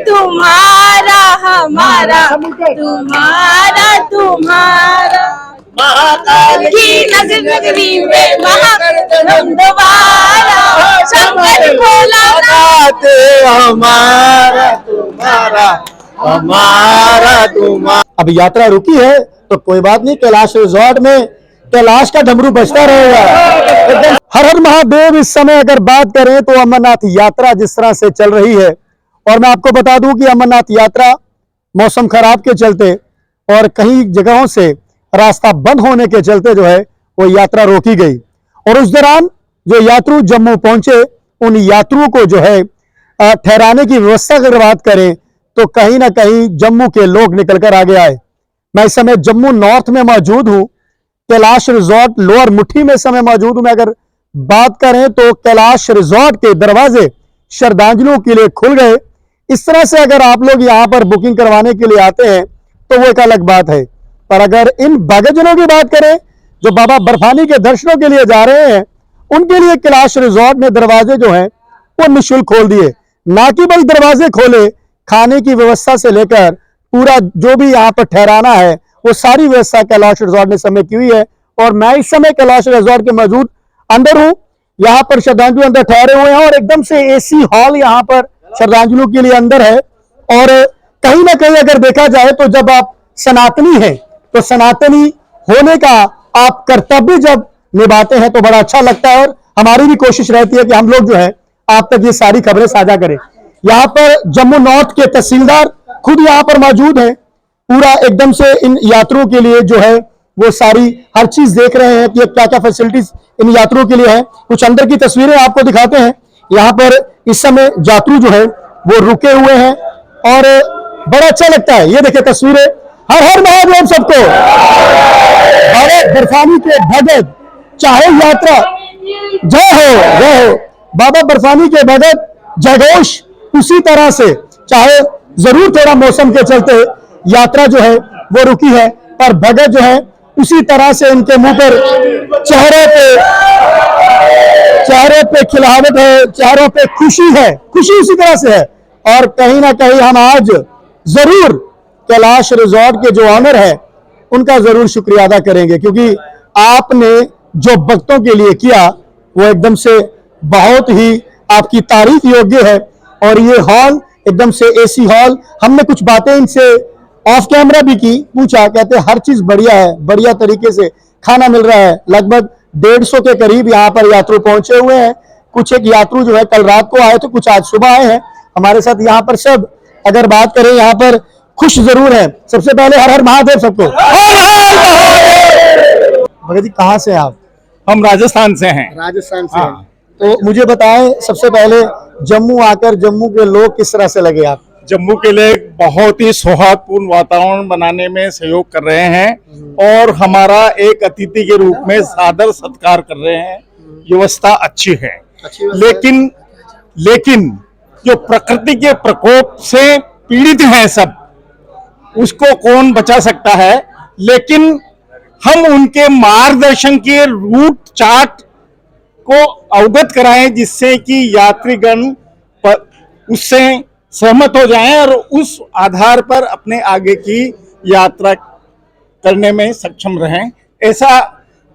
तुम्हारा हमारा तुम्हारा तुम्हारा महाकाल की नगरी में महाकाल दोबारा शंकर भोला हमारा तुम्हारा हमारा तुम्हारा। अब यात्रा रुकी है तो कोई बात नहीं, कैलाश रिजॉर्ट में कैलाश का डमरू बजता रहेगा। हर हर महादेव। इस समय अगर बात करें तो अमरनाथ यात्रा जिस तरह से चल रही है, और मैं आपको बता दूं कि अमरनाथ यात्रा मौसम खराब के चलते और कई जगहों से रास्ता बंद होने के चलते जो है वो यात्रा रोकी गई। और उस दौरान जो यात्रु जम्मू पहुंचे, उन यात्रुओं को जो है ठहराने की व्यवस्था अगर बात करें तो कहीं ना कहीं जम्मू के लोग निकलकर आगे आए। मैं इस समय जम्मू नॉर्थ में मौजूद हूं, कैलाश रिजॉर्ट लोअर मुट्ठी में समय मौजूद हूं। मैं अगर बात करें तो कैलाश रिजॉर्ट के दरवाजे श्रद्धांजलियों के लिए खुल गए। इस तरह से अगर आप लोग यहां पर बुकिंग करवाने के लिए आते हैं तो वो एक अलग बात है, पर अगर इन भक्तजनों की बात करें जो बाबा बर्फानी के दर्शनों के लिए जा रहे हैं, उनके लिए कैलाश रिजॉर्ट ने दरवाजे जो हैं वो निःशुल्क खोल दिए। ना कि भाई दरवाजे खोले, खाने की व्यवस्था से लेकर पूरा जो भी यहाँ पर ठहराना है वो सारी व्यवस्था कैलाश रिजॉर्ट ने समय की हुई है। और मैं इस समय कैलाश रिजॉर्ट के मौजूद अंदर हूँ। यहाँ पर श्रद्धांजलि अंदर ठहरे हुए हैं और एकदम से एसी हॉल यहाँ पर श्रद्धांजलियों के लिए अंदर है। और कहीं ना कहीं अगर देखा जाए तो जब आप सनातनी हैं तो सनातनी होने का आप कर्तव्य जब निभाते हैं तो बड़ा अच्छा लगता है। और हमारी भी कोशिश रहती है कि हम लोग जो है आप तक ये सारी खबरें साझा करें। यहाँ पर जम्मू नॉर्थ के तहसीलदार खुद यहाँ पर मौजूद हैं, पूरा एकदम से इन यात्रियों के लिए जो है वो सारी हर चीज देख रहे हैं कि क्या क्या फैसिलिटीज इन यात्रियों के लिए है। कुछ अंदर की तस्वीरें आपको दिखाते हैं। यहाँ पर इस समय यात्रु जो है वो रुके हुए हैं और बड़ा अच्छा लगता है। ये देखिए तस्वीरें। हर हर महादेव सबको। बाबा बर्फानी के भगत चाहे यात्रा जय हो बाबा बर्फानी के भगत जयघोष उसी तरह से, चाहे जरूर थोड़ा मौसम के चलते यात्रा जो है वो रुकी है, पर भगत जो है उसी तरह से इनके मुंह पर चेहरे पे खिलावट है, चेहरों पे खुशी है, खुशी उसी तरह से है। और कहीं ना कहीं हम आज जरूर कैलाश रिजॉर्ट के जो ऑनर है उनका जरूर शुक्रिया अदा करेंगे, क्योंकि आपने जो भक्तों के लिए किया वो एकदम से बहुत ही आपकी तारीफ योग्य है। और ये हॉल एकदम से एसी हॉल। हमने कुछ बातें इनसे ऑफ कैमरा भी की, पूछा, कहते हर चीज बढ़िया है, बढ़िया तरीके से खाना मिल रहा है। लगभग 150 के करीब यहाँ पर यात्रु पहुंचे हुए हैं। कुछ एक यात्रु जो है कल रात को आए थे, कुछ आज सुबह आए हैं हमारे साथ। यहाँ पर सब अगर बात करें यहाँ पर खुश जरूर है। सबसे पहले हर हर महादेव सबको। भगत जी कहाँ से आप? हम राजस्थान से हैं। राजस्थान से। तो मुझे बताएं सबसे पहले जम्मू आकर जम्मू के लोग किस तरह से लगे आप? जम्मू के लिए बहुत ही सौहार्दपूर्ण वातावरण बनाने में सहयोग कर रहे हैं और हमारा एक अतिथि के रूप में सादर सत्कार कर रहे हैं। व्यवस्था अच्छी है, लेकिन जो प्रकृति के प्रकोप से पीड़ित हैं सब, उसको कौन बचा सकता है। लेकिन हम उनके मार्गदर्शन के रूट चार्ट को अवगत कराएं जिससे कि यात्रीगण उससे सहमत हो जाएं और उस आधार पर अपने आगे की यात्रा करने में सक्षम रहें। ऐसा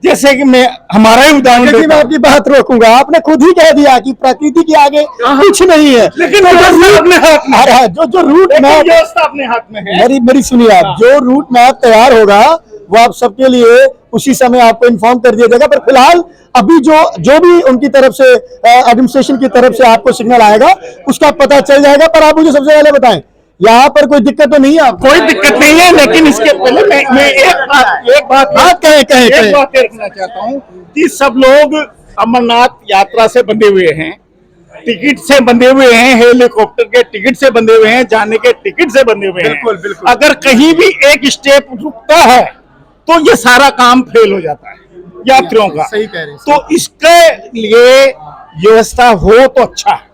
जैसे कि मैं हमारा ही उदाहरण, मैं आपकी बात रोकूंगा। आपने खुद ही कह दिया कि प्रकृति के आगे कुछ नहीं है, लेकिन अपने हाथ में है। जो रूट मैप व्यवस्था अपने हाथ में है। मेरी सुनिए आप, जो रूट मैप तैयार होगा वो आप सबके लिए उसी समय आपको इन्फॉर्म कर दिया जाएगा। पर फिलहाल अभी जो भी उनकी तरफ से एडमिनिस्ट्रेशन की तरफ से आपको सिग्नल आएगा उसका पता चल जाएगा। पर आप मुझे सबसे पहले बताएं, यहाँ पर कोई दिक्कत तो नहीं है? कोई दिक्कत नहीं है, लेकिन इसके पहले मैं एक बात रखना चाहता हूँ कि सब लोग अमरनाथ यात्रा से बंधे हुए हैं, टिकट से बंधे हुए हैं, हेलीकॉप्टर के टिकट से बंधे हुए हैं, जाने के टिकट से बंधे हुए हैं। बिल्कुल। अगर कहीं भी एक स्टेप रुकता है तो ये सारा काम फेल हो जाता है यात्रियों का। सही कह रहे हैं। तो इसके लिए व्यवस्था हो तो अच्छा है।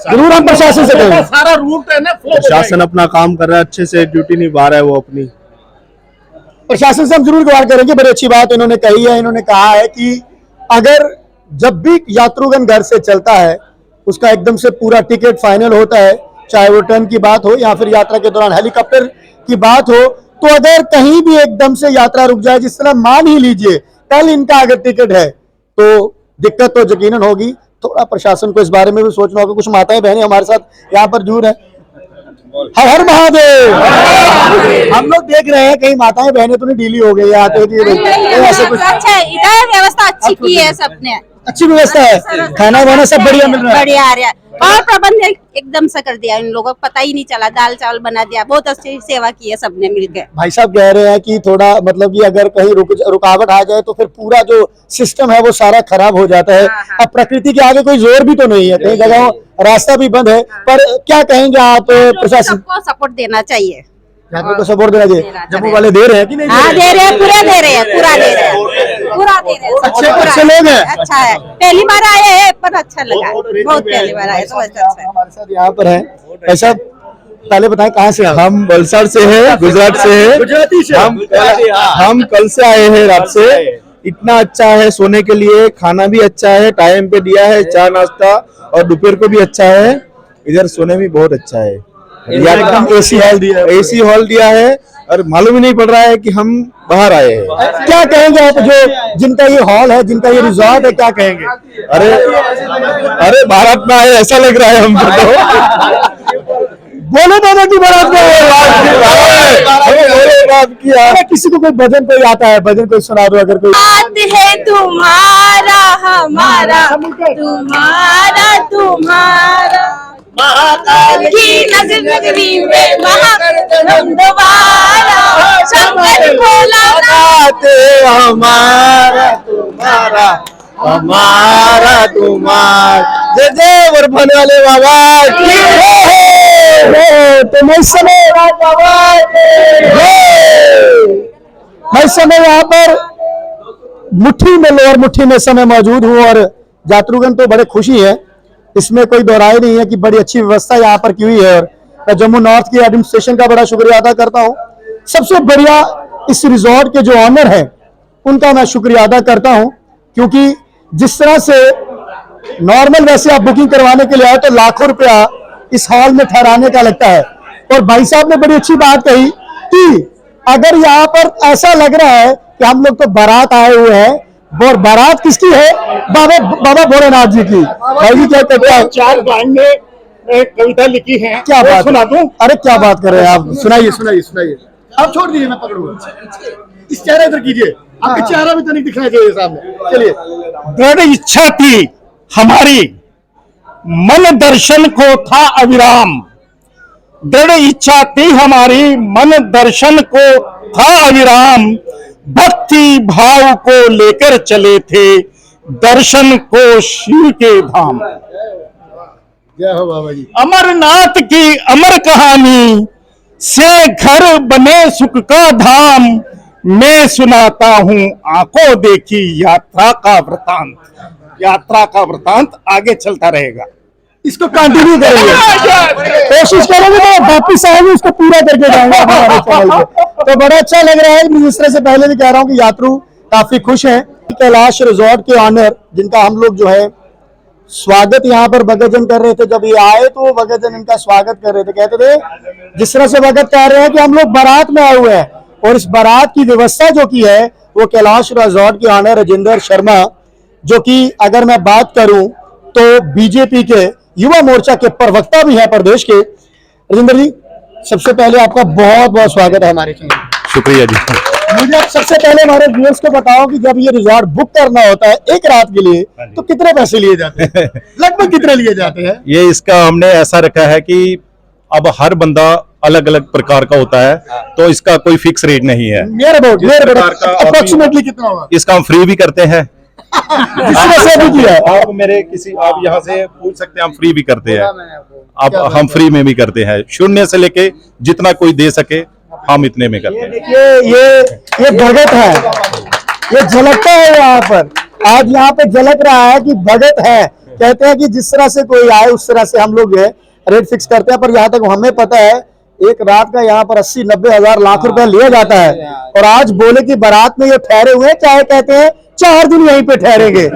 जरूर हम प्रशासन से कहेंगे। सारा रूट है ना, प्रशासन अपना काम कर रहा है, अच्छे से ड्यूटी निभा रहा है वो अपनी। प्रशासन से हम जरूर गुहार करेंगे। बड़ी अच्छी बात इन्होंने कही है। इन्होंने कहा है कि अगर जब भी यात्रुगण घर से चलता है उसका एकदम से पूरा टिकट फाइनल होता है, चाहे वो ट्रेन की बात हो या फिर यात्रा के दौरान हेलीकॉप्टर की बात हो, तो अगर कहीं भी एकदम से यात्रा रुक जाए, जिस तरह मान ही लीजिए कल इनका अगर टिकट है, तो दिक्कत तो यकीनन होगी। थोड़ा प्रशासन को इस बारे में भी सोचना होगा। कुछ माताएं बहनें हमारे साथ यहाँ पर जुड़ है। हर हर महादेव। हम लोग देख रहे हैं कहीं माताएं बहनें तो नहीं ढीली हो गई आते ऐसे कुछ। अच्छा है, इधर व्यवस्था अच्छी की है सबने, अच्छी व्यवस्था है, खाना वाना सब बढ़िया मिल रहा है। बढ़िया आ रहा है और प्रबंध एकदम से कर दिया इन लोगों को, पता ही नहीं चला, दाल चावल बना दिया, बहुत अच्छी सेवा की है सबने मिलकर। भाई साहब कह रहे हैं कि थोड़ा मतलब कि अगर कहीं रुकावट आ जाए तो फिर पूरा जो सिस्टम है वो सारा खराब हो जाता है। अब प्रकृति के आगे कोई जोर भी तो नहीं है, कई जगह रास्ता भी बंद है, पर क्या कहेंगे आप प्रशासन सबको सपोर्ट देना चाहिए, यात्रा को सपोर्ट देना चाहिए। जम्मू वाले दे रहे हैं कि नहीं? हाँ दे रहे हैं, पूरा दे रहे हैं, पूरा दे रहे हैं, पूरा दे रहे हैं। अच्छे लोग हैं। अच्छा है, पहली बार आए हैं पर अच्छा लगा, बहुत पहली बार आए तो अच्छा है। हमारे साथ यहाँ पर है ऐसा, पहले बताएं कहाँ से? हम वलसाड़ से हैं, गुजरात से हैं। गुजराती से हम कल से आए हैं रात से। इतना अच्छा है सोने के लिए, खाना भी अच्छा है, टाइम पे दिया है, चाय नाश्ता, और दोपहर को भी अच्छा है। इधर सोने भी बहुत अच्छा है, एकदम एसी हॉल दिया है। एसी हॉल दिया है और मालूम ही नहीं पड़ रहा है कि हम बाहर आए हैं। क्या कहेंगे आप जो जिनका ये हॉल है, जिनका ये रिजॉर्ट है, क्या कहेंगे? अरे भारत में आए ऐसा लग रहा है हमको तो। बोलो दादा की बारात में अरे किसी को कोई भजन कोई आता है, भजन कोई सुना दो अगर कोई। बात है तुम्हारा हमारा, तुम्हारा तुम्हारा, महाकाल की नगरी में महाकाल दोबारा, शंकर भोला हमारा तुम्हारा, हमारा तुम्हारा, जय जय वरफाने वाले बाबा की तो मैं इस समय यहाँ पर मुट्ठी में लोअर मुट्ठी में समय मौजूद हूँ और यात्रुगण तो बड़े खुशी है, इसमें कोई दोहराई नहीं है कि बड़ी अच्छी व्यवस्था यहाँ पर की हुई है। और मैं जम्मू नॉर्थ की एडमिनिस्ट्रेशन का बड़ा शुक्रिया अदा करता हूँ। सबसे बढ़िया इस रिजॉर्ट के जो ऑनर हैं उनका मैं शुक्रिया अदा करता हूँ, क्योंकि जिस तरह से नॉर्मल वैसे आप बुकिंग करवाने के लिए आए तो लाखों रुपया इस हॉल में ठहराने का लगता है। और भाई साहब ने बड़ी अच्छी बात कही कि अगर यहाँ पर ऐसा लग रहा है कि हम लोग तो बारात आए हुए हैं, और बारात किसकी है? बाबा भोलेनाथ जी की। भाई जी क्या कहते हैं? 4 लाइन में एक कविता लिखी है, क्या बात सुना दूं? अरे क्या बात कर रहे हैं आप, सुनाइए सुनाइए सुनाइए। आप छोड़ दीजिए, मैं पकड़ूंगा। इस चेहरा इधर कीजिए, आपके चेहरा भी तो नहीं दिखना चाहिए सामने। चलिए। दृढ़ इच्छा थी हमारी, मन दर्शन को था अविराम। दृढ़ इच्छा थी हमारी, मन दर्शन को था अविराम। भक्ति भाव को लेकर चले थे दर्शन को शिव के धाम। जय हो बाबा जी। अमरनाथ की अमर कहानी से घर बने सुख का धाम। मैं सुनाता हूँ आंखों देखी यात्रा का वृतांत। यात्रा का वृतांत आगे चलता रहेगा, इसको कंटिन्यू करेंगे, कोशिश करेंगे तो वापिस आएंगे, उसको पूरा करके जाएंगे हमारे चैनल पे। तो बड़ा अच्छा लग रहा है। मिनिस्टर से पहले भी कह रहा हूँ कि यात्रु काफी खुश हैं। कैलाश रिजॉर्ट के ऑनर जिनका हम लोग जो है स्वागत यहाँ पर भगतजन कर रहे थे, जब ये आए तो भगतजन इनका स्वागत कर रहे थे, कहते थे जिस तरह से भगत कह रहे हैं कि हम लोग बारात में आए हुए हैं। और इस बारात की व्यवस्था जो की है वो कैलाश रिजॉर्ट के ऑनर राजेंद्र शर्मा, जो कि अगर मैं बात करूं तो बीजेपी के युवा मोर्चा के प्रवक्ता भी हैं प्रदेश के। राजेंद्र जी, सबसे पहले आपका बहुत बहुत स्वागत है हमारे चैनल। शुक्रिया जी। मुझे आप सबसे पहले हमारे व्यूअर्स को बताओ कि जब ये रिजॉर्ट बुक करना होता है एक रात के लिए तो कितने पैसे लिए जाते हैं? लगभग कितने लिए जाते हैं? ये इसका हमने ऐसा रखा है कि अब हर बंदा अलग अलग प्रकार का होता है, तो इसका कोई फिक्स रेट नहीं है। नियर अबाउट अप्रोक्सीमेटली कितना होगा? इसका हम फ्री भी करते हैं, से भी किया है। आप मेरे किसी आप यहाँ से पूछ सकते हैं, हम फ्री भी करते हैं। अब हम फ्री में भी करते हैं, शून्य से लेके जितना कोई दे सके हम इतने में करते हैं। ये भगत है, ये झलकता है यहाँ पर। आज यहाँ पे झलक रहा है कि भगत है। कहते हैं कि जिस तरह से कोई आए उस तरह से हम लोग जो है रेट फिक्स करते हैं, पर यहाँ तक हमें पता है एक रात का यहाँ पर 80-90 हजार लाख रुपया लिया जाता है। और आज बोले कि बारात में ये ठहरे हुए, चाहे कहते हैं 4 दिन यहीं पे ठहरेंगे,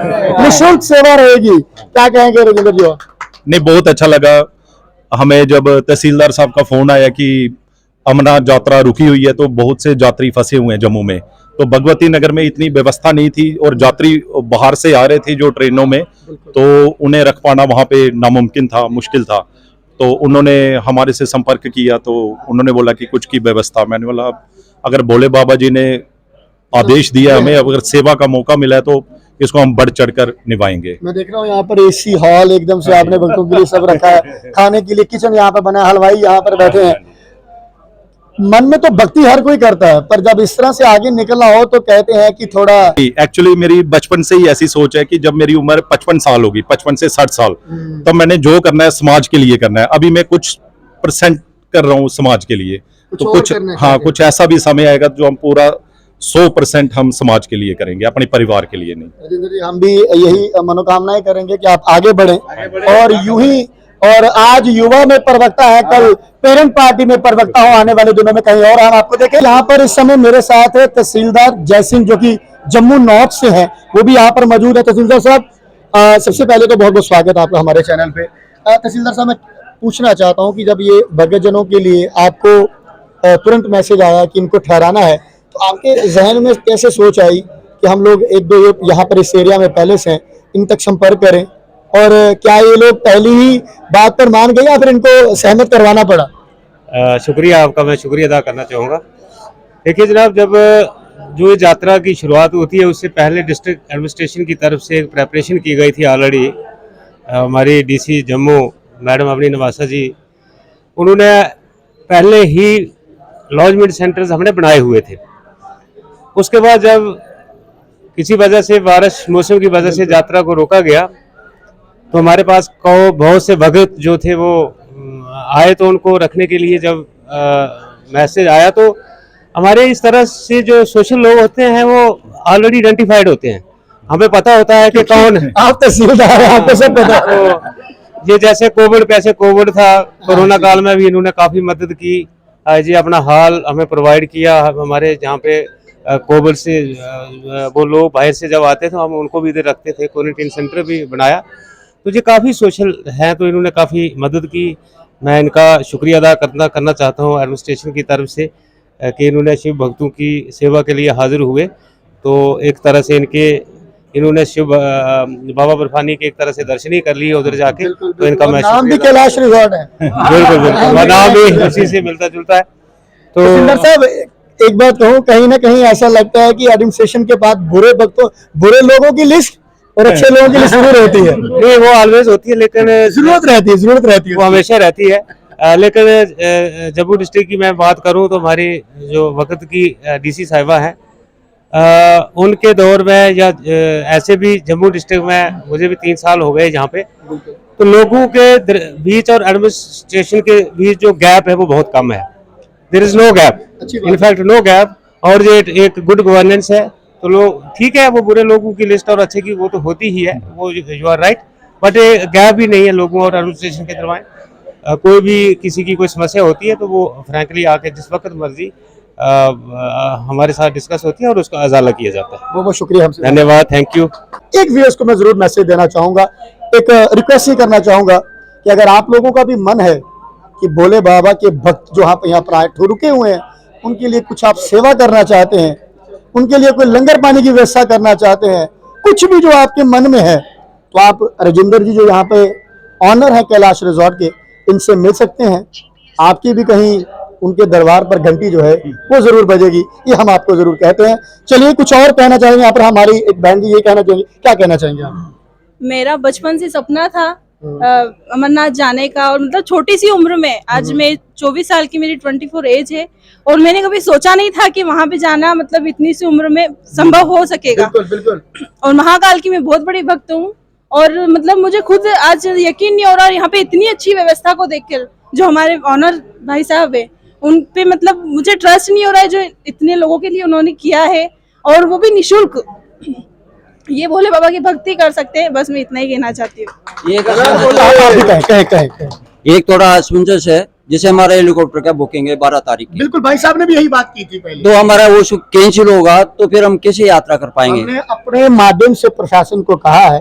निःशुल्क सेवा रहेगी। क्या कहेंगे राजेंद्र जी? नहीं, बहुत अच्छा लगा। हमें जब तहसीलदार साहब का फोन आया कि अमरनाथ यात्रा रुकी हुई है तो बहुत से यात्री फंसे हुए हैं जम्मू में, तो भगवती नगर में इतनी व्यवस्था नहीं थी और यात्री बाहर से आ रहे थे जो ट्रेनों में, तो उन्हें रख पाना वहां पे नामुमकिन था, मुश्किल था। तो उन्होंने हमारे से संपर्क किया तो उन्होंने बोला कि कुछ की व्यवस्था। मैंने बोला अगर भोले बाबा जी ने आदेश दिया हमें, अगर सेवा का मौका मिला है तो इसको हम बढ़ चढ़कर निभाएंगे। मैं देख रहा हूँ यहाँ पर एसी हॉल एकदम से आपने भक्तों के लिए सब रखा है, खाने के लिए किचन यहाँ पर बना है, हलवाई यहाँ पर बैठे हैं। मन में तो भक्ति हर कोई करता है, पर जब इस तरह से आगे निकलना हो तो कहते हैं कि थोड़ा। एक्चुअली मेरी बचपन से ही ऐसी सोच है कि जब मेरी उम्र 55 साल होगी, 55 से 60 साल, तब मैंने जो करना है समाज के लिए करना है। अभी मैं कुछ % कर रहा हूँ समाज के लिए, तो कुछ हाँ कुछ ऐसा भी समय आएगा जो हम पूरा 100% हम समाज के लिए करेंगे, अपने परिवार के लिए नहीं। राजेंद्र जी, हम भी यही मनोकामनाएं करेंगे कि आप आगे बढ़ें और यूं ही। और आज युवा में प्रवक्ता है, कल पेरेंट पार्टी में प्रवक्ता हो, आने वाले दिनों में कहीं और हम आपको देखें। यहाँ पर इस समय मेरे साथ है तहसीलदार जय सिंह, जो कि जम्मू नॉर्थ से हैं, वो भी यहाँ पर मौजूद है। तहसीलदार साहब, सबसे पहले तो बहुत बहुत स्वागत आपका हमारे चैनल पे। तहसीलदार साहब, मैं पूछना चाहता हूँ कि जब ये भक्तजनों के लिए आपको तुरंत मैसेज आया कि इनको ठहराना है, तो आपके जहन में कैसे सोच आई कि हम लोग एक दो यहाँ पर इस एरिया में पहले से हैं, इन तक संपर्क करें? और क्या ये लोग पहली ही बात पर मान गए या फिर इनको सहमत करवाना पड़ा? शुक्रिया आपका, मैं शुक्रिया अदा करना चाहूँगा। देखिए जनाब, जब जो यात्रा की शुरुआत होती है उससे पहले डिस्ट्रिक्ट एडमिनिस्ट्रेशन की तरफ से एक प्रेपरेशन की गई थी ऑलरेडी। हमारी डीसी जम्मू मैडम अवनी नवासा जी, उन्होंने पहले ही लॉजमेंट सेंटर्स हमने बनाए हुए थे। उसके बाद जब किसी वजह से बारिश मौसम की वजह से यात्रा को रोका गया, तो हमारे पास बहुत से भगत जो थे वो आए, तो उनको रखने के लिए जब मैसेज आया, तो हमारे इस तरह से जो सोशल लोग होते हैं वो ऑलरेडी आइडेंटिफाइड होते हैं, हमें पता होता है कि कौन है। आप तहसीलदार हैं, आपको सब पता है। तो ये जैसे कोविड था, कोरोना काल में भी इन्होंने काफ़ी मदद की जी, अपना हाल हमें प्रोवाइड किया। हमारे जहाँ पे कोविड से वो लोग बाहर से जब आते थे, हम उनको भी इधर रखते थे, क्वारंटीन सेंटर भी बनाया। तो ये काफ़ी सोशल हैं, तो इन्होंने काफ़ी मदद की। मैं इनका शुक्रिया अदा करना चाहता हूँ एडमिनिस्ट्रेशन की तरफ से कि इन्होंने शिव भक्तों की सेवा के लिए हाजिर हुए। तो एक तरह से इन्होंने शिव बाबा बर्फानी के एक तरह से दर्शन ही कर लिए उधर जाके। तो इनका मैं नाम भी कैलाश रिजॉर्ट है। बिल्कुल बिल्कुल, नाम भी उसी से मिलता जुलता है। तो तहसीलदार साहब, एक बात कहूँ, कहीं ना कहीं ऐसा लगता है कि एडमिनिस्ट्रेशन के बाद बुरे लोगों की लिस्ट और अच्छे लोगों की लिस्ट जरूर होती है। नहीं, वो ऑलवेज होती है, लेकिन जरूरत रहती है वो हमेशा रहती है। लेकिन जम्मू डिस्ट्रिक्ट की मैं बात करूं तो हमारी जो वक्त की डीसी साहिबा हैं, उनके दौर में या ऐसे भी जम्मू डिस्ट्रिक्ट में मुझे भी 3 साल हो गए यहाँ पे, तो लोगों के बीच और एडमिनिस्ट्रेशन के बीच जो गैप है वो बहुत कम है। There is no gap, in fact no gap. और ये एक गुड गवर्नेंस है। तो लोग ठीक है, वो बुरे लोगों की लिस्ट और अच्छे की वो तो होती ही है, वो you are right, but gap भी नहीं है लोगों और एडमिनिस्ट्रेशन के दरमियान। कोई भी किसी की कोई समस्या होती है तो वो फ्रैंकली आके जिस वक्त मर्जी हमारे साथ डिस्कस होती है और उसका अजाला किया जाता है। बहुत शुक्रिया, हमसे धन्यवाद, थैंक यू। एक व्यूअर्स को मैं जरूर मैसेज देना चाहूंगा, एक रिक्वेस्ट ही करना चाहूंगा कि अगर आप लोगों का भी मन है कि भोले बाबा के भक्त जो यहाँ पर आए रुके हुए हैं, उनके लिए कुछ आप सेवा करना चाहते हैं, उनके लिए कोई लंगर पानी की व्यवस्था करना चाहते हैं, कुछ भी जो आपके मन में है, तो आप राजेंद्र जी जो यहाँ पे ऑनर है कैलाश रिजॉर्ट के, इनसे मिल सकते हैं। आपकी भी कहीं उनके दरबार पर घंटी जो है वो जरूर बजेगी, ये हम आपको जरूर कहते हैं। चलिए, कुछ और कहना चाहेंगे यहाँ पर हमारी एक बहन जी, ये कहना चाहेंगे, क्या कहना चाहेंगे आप? मेरा बचपन से सपना था अमरनाथ जाने का, और मतलब छोटी सी उम्र में, आज मैं 24 साल की, मेरी 24 एज है, और मैंने कभी सोचा नहीं था कि वहां पे जाना मतलब इतनी सी उम्र में संभव हो सकेगा। बिल्कुल बिल्कुल। और महाकाल की मैं बहुत बड़ी भक्त हूँ, और मतलब मुझे खुद आज यकीन नहीं हो रहा, और यहाँ पे इतनी अच्छी व्यवस्था को देखकर जो हमारे ऑनर भाई साहब है उन पे, मतलब मुझे ट्रस्ट नहीं हो रहा है जो इतने लोगों के लिए उन्होंने किया है, और वो भी निःशुल्क। ये भोले बाबा की भक्ति कर सकते हैं, बस मैं इतना ही कहना चाहती हूँ। एक थोड़ा असमंजस है, जैसे हमारा हेलीकॉप्टर का बुकिंग है 12 तारीख की, बिल्कुल, भाई साहब ने भी यही बात की थी पहले, तो हमारा वो कैंसिल होगा, तो फिर हम कैसे यात्रा कर पाएंगे? हमने अपने माध्यम से प्रशासन को कहा है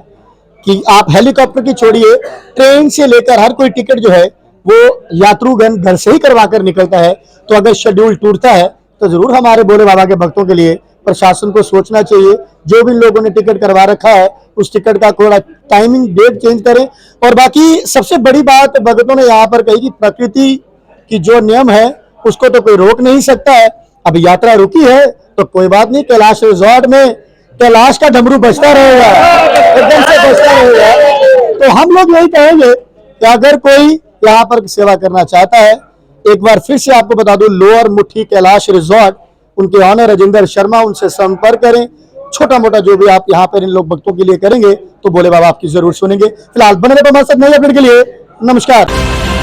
कि आप हेलीकॉप्टर की छोड़िए, ट्रेन से लेकर हर कोई टिकट जो है वो यात्रुगण घर से ही करवा कर निकलता है। तो अगर शेड्यूल टूटता है तो जरूर हमारे भोले बाबा के भक्तों के लिए प्रशासन को सोचना चाहिए, जो भी लोगों ने टिकट करवा रखा है उस टिकट का थोड़ा टाइमिंग डेट चेंज करें। और बाकी सबसे बड़ी बात भक्तों ने यहाँ पर कही कि प्रकृति की जो नियम है उसको तो कोई रोक नहीं सकता है। अब यात्रा रुकी है तो कोई बात नहीं, कैलाश रिजॉर्ट में कैलाश का डमरू बजता रहेगा, एकदम से बजता रहेगा। तो हम लोग यही कहेंगे कि अगर कोई यहाँ पर सेवा करना चाहता है, एक बार फिर से आपको बता दूं, लोअर मुट्ठी कैलाश रिजॉर्ट, उनके ऑनर राजेंद्र शर्मा, उनसे संपर्क करें। छोटा मोटा जो भी आप यहाँ पर इन लोग भक्तों के लिए करेंगे तो भोले बाबा आपकी जरूर सुनेंगे। फिलहाल बने रहे हमारे साथ नई अपडेट के लिए। नमस्कार।